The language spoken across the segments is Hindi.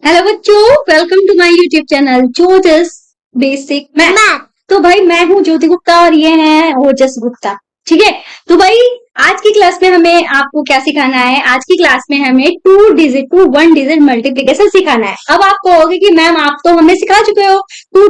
हेलो बच्चों, welcome to my YouTube channel Jyotish basic math. तो भाई मैं हूँ ज्योति गुप्ता और ये है ओजस गुप्ता। ठीक है, तो भाई आज की क्लास में हमें आपको क्या सिखाना है। आज की क्लास में हमें 1 डिजिट मल्टीप्लीकेशन सिखाना है। अब आप कहोगे कि मैम आप तो हमें सिखा चुके हो 1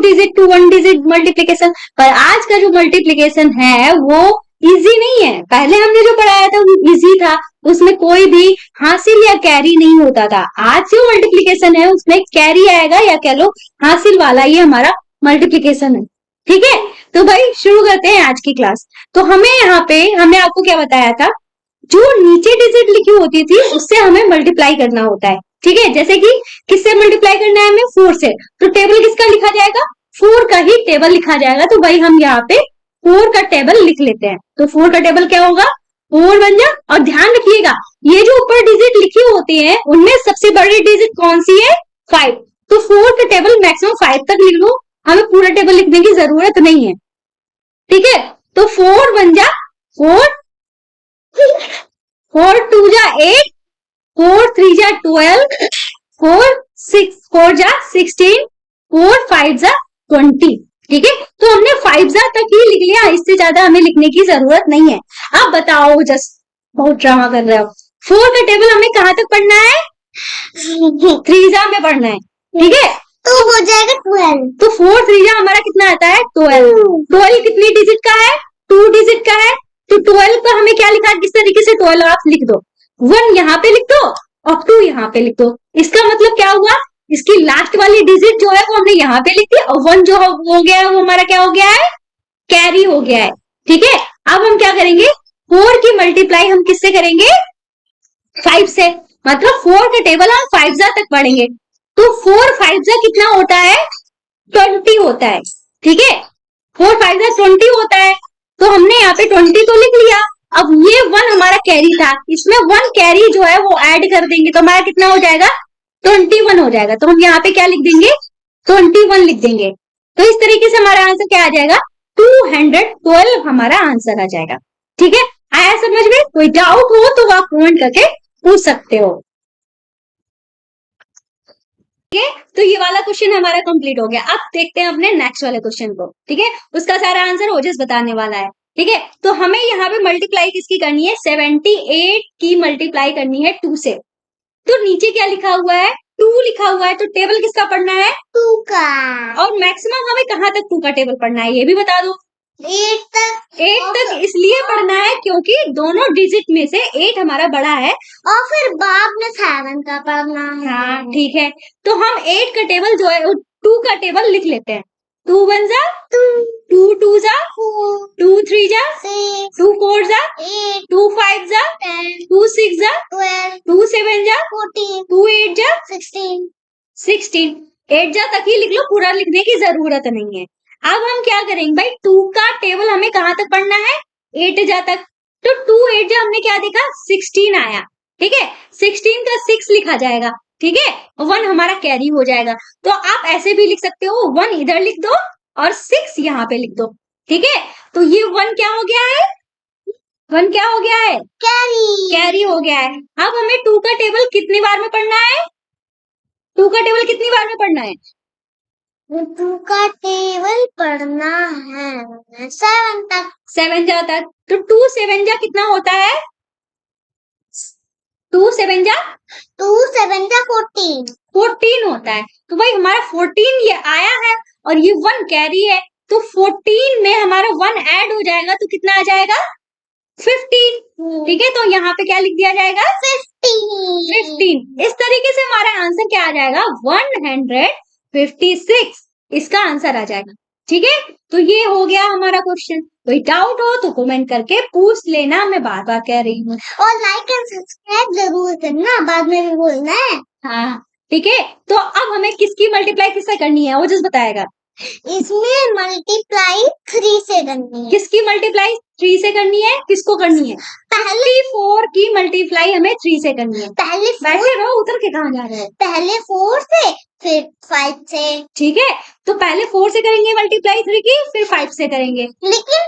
डिजिट मल्टीप्लीकेशन, पर आज का जो मल्टीप्लीकेशन है वो इजी नहीं है। पहले हमने जो पढ़ाया था वो इजी था, उसमें कोई भी हासिल या कैरी नहीं होता था। आज जो मल्टीप्लीकेशन है उसमें कैरी आएगा या कह लो हासिल वाला, ये हमारा मल्टीप्लीकेशन है। ठीक है, तो भाई शुरू करते हैं आज की क्लास। तो हमें यहाँ पे हमने आपको क्या बताया था, जो नीचे डिजिट लिखी होती थी उससे हमें मल्टीप्लाई करना होता है। ठीक है, जैसे कि किससे मल्टीप्लाई करना है हमें, 4 से। तो टेबल किसका लिखा जाएगा, 4 का ही टेबल लिखा जाएगा। तो भाई हम यहाँ पे 4 का टेबल लिख लेते हैं। तो 4 का टेबल क्या होगा, 4 बन जा। और ध्यान रखिएगा ये जो ऊपर डिजिट लिखी होती है उनमें सबसे बड़ी डिजिट कौन सी है, 5। तो 4 का टेबल मैक्सिमम 5 तक लिख लो, हमें पूरा टेबल लिखने की जरूरत नहीं है। ठीक है, तो 4 बन जा 4, 4 2 जा 8, 4 3 जा 12, 4 जा 16, 4 5 जा 20। ठीक है, तो हमने 5 जा तक ही लिख लिया, इससे ज्यादा हमें लिखने की जरूरत नहीं है। अब बताओ, जस्ट बहुत ड्रामा कर रहे हो। 4 का टेबल हमें कहाँ तक पढ़ना है, 3 जा में पढ़ना है। ठीक है, तो हो जाएगा 12। तो 4 3 जा हमारा कितना आता है, 12। 12 कितनी डिजिट का है, 2 डिजिट का है। तो 12 का हमें क्या लिखा, किस तरीके से 12 आप लिख दो, 1 यहाँ पे लिख दो और 2 यहाँ पे लिख दो। इसका मतलब क्या हुआ, इसकी लास्ट वाली डिजिट जो है वो हमने यहाँ पे लिख दी और 1 जो हो गया है वो हमारा क्या हो गया है, कैरी हो गया है। ठीक है, अब हम क्या करेंगे, 4 की मल्टीप्लाई हम किससे करेंगे, 5 से। मतलब 4 का टेबल हम 5 जा तक पढ़ेंगे। तो 4 5 जा कितना होता है, 20 होता है। ठीक है, 4 5 जा 20 होता है। तो हमने यहाँ पे 20 तो लिख लिया। अब ये 1 हमारा कैरी था, इसमें 1 कैरी जो है वो ऐड कर देंगे तो हमारा कितना हो जाएगा, 21 हो जाएगा। तो हम यहाँ पे क्या लिख देंगे, 21 लिख देंगे। तो इस तरीके से हमारा आंसर क्या आ जाएगा, 212 हमारा आंसर आ जाएगा। ठीक है, आया समझ में। कोई डाउट हो तो आप कमेंट करके पूछ सकते हो। ठीक है, तो ये वाला क्वेश्चन हमारा कंप्लीट हो गया। अब देखते हैं अपने नेक्स्ट वाले क्वेश्चन को। ठीक है, उसका सारा आंसर ओजस बताने वाला है। ठीक है, तो हमें यहाँ पे मल्टीप्लाई किसकी करनी है, 78 की मल्टीप्लाई करनी है 2 से। तो नीचे क्या लिखा हुआ है, 2 लिखा हुआ है। तो टेबल किसका पढ़ना है, 2 का। और मैक्सिमम हमें कहाँ तक 2 का टेबल पढ़ना है ये भी बता दो। 8 तक। 8 तक इसलिए पढ़ना है क्योंकि दोनों डिजिट में से 8 हमारा बड़ा है और फिर बाद में 7 का पढ़ना है। हाँ ठीक है, तो हम 8 का टेबल जो है 2 का टेबल लिख लेते हैं। 2 1 जा 2, 2 जा 4, 2 3 जा 6, 2 4 जा 8, 2 5 जा 10, 2 6 जा 12, 2 7 जा 14, 2 8 जा 16। 8 जा तक ही लिख लो, पूरा लिखने की जरूरत नहीं है। अब हम क्या करेंगे भाई, 2 का टेबल हमें कहाँ तक पढ़ना है, 8 जा तक। तो 2 8 जा हमने क्या देखा, 16 आया। ठीक है, 16 का 6 लिखा जाएगा। ठीक है, 1 हमारा कैरी हो जाएगा। तो आप ऐसे भी लिख सकते हो, 1 इधर लिख दो और 6 यहाँ पे लिख दो। ठीक है, तो ये 1 क्या हो गया है, 1 क्या हो गया है, कैरी हो गया है। अब हमें 2 का टेबल कितनी बार में पढ़ना है, 2 का टेबल कितनी बार में पढ़ना है, 2 का टेबल पढ़ना है 7 तक, 7 जा तक। तो 2 7 जा कितना होता है, 2 7 जा 14 होता है। तो भाई हमारा 14 ये आया है और ये 1 कैरी है। तो 14 में हमारा 1 ऐड हो जाएगा तो कितना आ जाएगा, 15। ठीक है, तो यहाँ पे क्या लिख दिया जाएगा, 15। इस तरीके से हमारा आंसर क्या आ जाएगा, 156। इसका आंसर आ जाएगा। ठीक है, तो ये हो गया हमारा क्वेश्चन। कोई डाउट हो तो कमेंट करके पूछ लेना, मैं बार बार कह रही हूँ। और लाइक एंड सब्सक्राइब जरूर करना, बाद में भी बोलना है। हाँ ठीक है, तो अब हमें किसकी मल्टीप्लाई किससे करनी है, वो जिस बताएगा। इसमें मल्टीप्लाई 3 से करनी है। किसकी मल्टीप्लाई 3 से करनी है, किसको करनी है, पहले 4 की मल्टीप्लाई हमें 3 से करनी है। पहले बैठे रहो, उतर के कहाँ जा रहे हैं, पहले 4 से फिर 5 से। ठीक है, तो पहले 4 से करेंगे मल्टीप्लाई 3 की, फिर 5 से करेंगे। लेकिन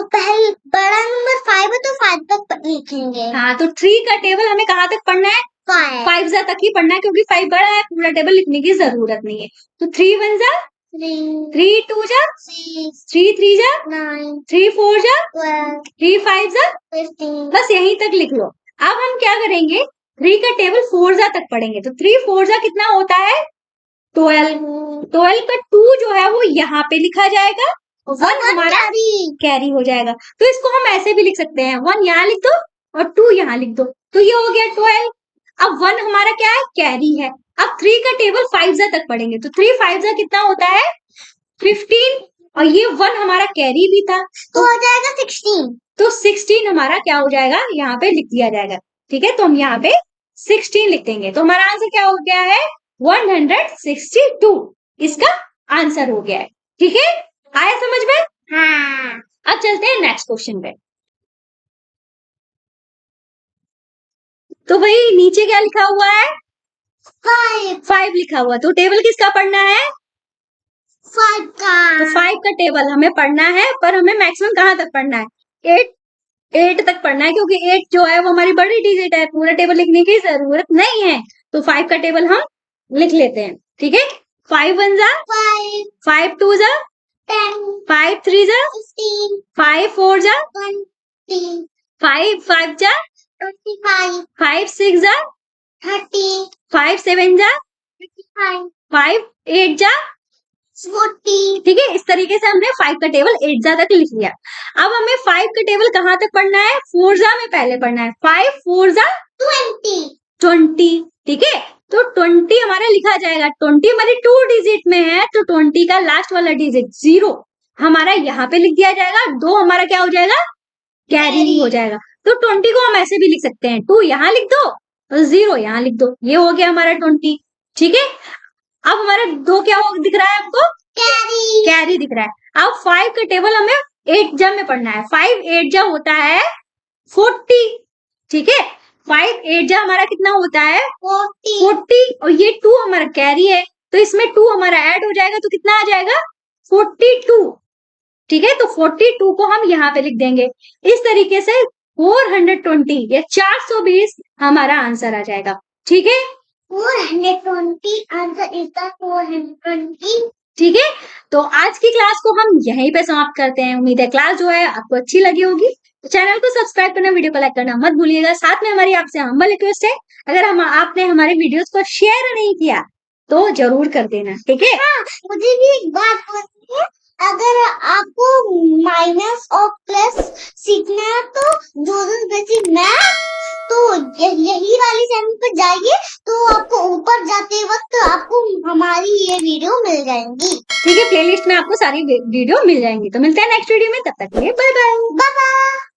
पहले बड़ा नंबर 5 है तो 5 तक लिखेंगे। हाँ, तो 3 का टेबल हमें कहाँ तक पढ़ना है, 5 5 तक ही पढ़ना है क्योंकि 5 बड़ा है, पूरा टेबल लिखने की जरूरत नहीं है। तो 3 1 जा 3 3 2 जा 6 3 3 जा 9 3 4 जा 12 3 5 जा 15 बस यहीं तक लिख लो। अब हम क्या करेंगे, 3 का टेबल 4 जा तक पढ़ेंगे। तो 3 4 जा कितना होता है 12। 12 का 2 जो है वो यहाँ पे लिखा जाएगा, 1 हमारा कैरी हो जाएगा। तो इसको हम ऐसे भी लिख सकते हैं, 1 यहाँ लिख दो और 2 यहाँ लिख दो, तो ये हो गया 12। अब 1 हमारा क्या है, कैरी है। अब 3 का टेबल 5 जा तक पढ़ेंगे। तो 3 5 जा कितना होता है 15, और ये 1 हमारा कैरी भी था, तो हो जाएगा 16। तो 16 हमारा क्या हो जाएगा, यहाँ पे लिख दिया जाएगा। ठीक है, तो हम यहाँ पे 16 लिख देंगे। तो हमारा आंसर क्या हो गया है 162, इसका आंसर हो गया है। ठीक है, आया समझ में? हाँ। अब चलते हैं नेक्स्ट क्वेश्चन पे। तो भाई नीचे क्या लिखा हुआ है 5 लिखा हुआ, तो टेबल किसका पढ़ना है 5 का। तो 5 का टेबल हमें पढ़ना है, पर हमें मैक्सिमम कहाँ तक पढ़ना है 8 तक पढ़ना है, क्योंकि 8 जो है वो हमारी बड़ी डिजिट है, पूरा टेबल लिखने की जरूरत नहीं है। तो 5 का टेबल हम लिख लेते हैं। ठीक है, 5 1 जा 5 5 2 जा 10 5 3 जा 15 5 4 जा 20 5 5 जा 25 5 6 जा 30 5 7 जा 35 5 8 जा 40। ठीक है, इस तरीके से हमने 5 का टेबल 8 जा तक लिख लिया। अब हमें 5 का टेबल कहाँ तक पढ़ना है 4 जा में पहले पढ़ना है। 5 4 जा 20। ठीक है, तो 20 हमारा लिखा जाएगा। 20 हमारी 2 डिजिट में है, तो 20 का लास्ट वाला डिजिट 0 हमारा यहाँ पे लिख दिया जाएगा। 2 हमारा क्या हो जाएगा कैरी हो जाएगा। तो 20 को हम ऐसे भी लिख सकते हैं, 2 यहाँ लिख दो और 0 यहाँ लिख दो, ये हो गया हमारा 20। ठीक है, अब हमारा 2 क्या दिख रहा है आपको कैरी दिख रहा है। अब 5 का टेबल हमें 8 जा में पढ़ना है। 5 8 जा होता है 40। ठीक है, 5 8 जा हमारा कितना होता है 40, और ये 2 हमारा कैरी है, तो इसमें 2 हमारा ऐड हो जाएगा, तो कितना आ जाएगा 42। ठीक है, तो 42 को हम यहाँ पे लिख देंगे। इस तरीके से 420 या 420 हमारा आंसर आ जाएगा। ठीक है, 420 आंसर इज द 420। ठीक है, तो आज की क्लास को हम यहीं पे समाप्त करते हैं। उम्मीद है क्लास जो है आपको अच्छी लगी होगी। तो चैनल को सब्सक्राइब करना, वीडियो को लाइक करना मत भूलिएगा। साथ में हमारी आपसे हम्बल रिक्वेस्ट है, अगर आपने हमारे वीडियोस को शेयर नहीं किया तो जरूर कर देना। ठीक है, हाँ, मुझे भी एक बात बोलनी है, अगर आपको माइनस और प्लस सीखना है तो जोजन बेसिक मैथ, तो यही वाली चैनल पर जाइए, तो आपको ऊपर जाते वक्त आपको हमारी ये वीडियो मिल जाएंगी। ठीक है, प्लेलिस्ट में आपको सारी वीडियो मिल जाएंगी। तो मिलते हैं नेक्स्ट वीडियो में, तब तक के लिए बाय बाय। Bye bye.